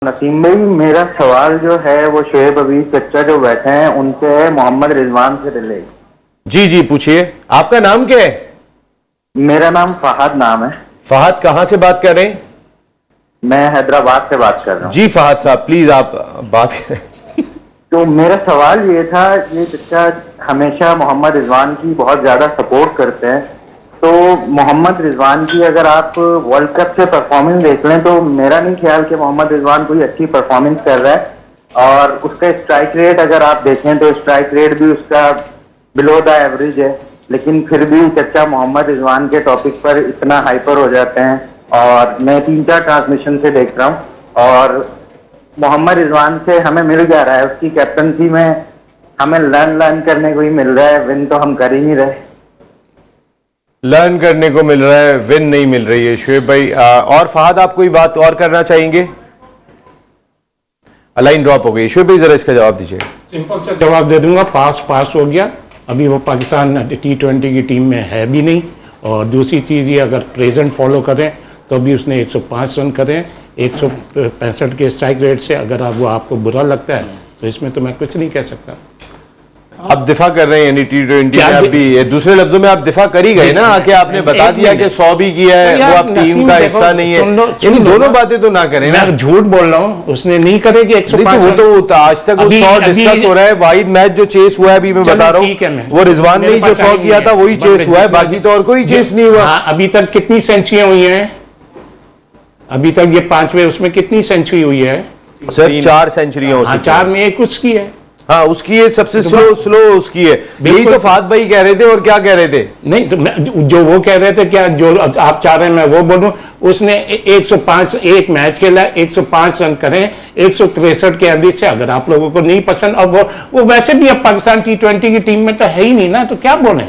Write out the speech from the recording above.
नसीम भाई, मेरा सवाल जो है वो शोएब अभी चचा जो बैठे हैं उनसे है, मोहम्मद रिजवान से रिलेटेड। जी जी पूछिए। आपका नाम क्या है? मेरा नाम फहद नाम है। फहद कहां से बात कर रहे हैं? मैं हैदराबाद से बात कर रहा हूँ। जी फहद साहब प्लीज आप बात करें। तो मेरा सवाल ये था, ये चचा हमेशा मोहम्मद रिजवान की बहुत ज्यादा सपोर्ट करते हैं, तो मोहम्मद रिजवान की अगर आप वर्ल्ड कप से परफॉर्मेंस देख लें तो मेरा नहीं ख्याल कि मोहम्मद रिजवान कोई अच्छी परफॉर्मेंस कर रहा है। और उसका स्ट्राइक रेट अगर आप देखें तो स्ट्राइक रेट भी उसका बिलो द एवरेज है, लेकिन फिर भी चचा मोहम्मद रिजवान के टॉपिक पर इतना हाइपर हो जाते हैं। और मैं 3-4 ट्रांसमिशन से देख रहा हूँ और मोहम्मद रिजवान से हमें मिल जा रहा है, उसकी कैप्टनसी में हमें लर्न करने को ही मिल रहा है, विन तो हम कर ही नहीं रहे। लर्न करने को मिल रहा है, विन नहीं मिल रही है। शोएब भाई और फहद आप कोई बात और करना चाहेंगे? लाइन ड्रॉप हो गई। शोएब भाई जरा इसका जवाब दीजिए। सिंपल सा जवाब दे दूंगा, पास हो गया। अभी वो पाकिस्तान T20 की टीम में है भी नहीं। और दूसरी चीज़ ये, अगर प्रेजेंट फॉलो करें तो अभी उसने 105 रन करे 165 के स्ट्राइक रेट से। अगर वो आपको बुरा लगता है तो इसमें तो मैं कुछ नहीं कह सकता। आप दिफा कर रहे हैं यानी T20 में आप भी, दूसरे लफ्जों में आप दिफा कर ही गए ना, कि आपने बता दिया कि 100 भी किया है, वो आप टीम का हिस्सा नहीं है। यानी दोनों बातें तो ना करें ना। मैं झूठ बोल रहा हूँ, उसने नहीं करे कि 105। वो तो आज तक वो 100 डिस्कस हो रहा है। वाहिद मैच जो चेस हुआ है अभी मैं बता रहा हूँ, वो रिजवान ने जो 100 किया था वही चेस हुआ है, बाकी तो और कोई चेस नहीं हुआ। अभी तक कितनी सेंचुरियां हुई हैं? अभी तक ये 5वें उसमें कितनी सेंचुरी हुई है? सर 4 सेंचुरियां हो चुकी हैं। 4 में एक उसकी है। हाँ उसकी है, सबसे स्लो उसकी है। यही तो फहद भाई कह रहे थे। और क्या कह रहे थे? नहीं तो जो वो कह रहे थे, क्या जो आप चाह रहे हैं मैं वो बोलूं, उसने 105 एक मैच खेला, 105 रन करें 163 के एवरेज से। अगर आप लोगों को नहीं पसंद, और वो वैसे भी अब पाकिस्तान T20 की टीम में तो है ही नहीं ना, तो क्या बोले।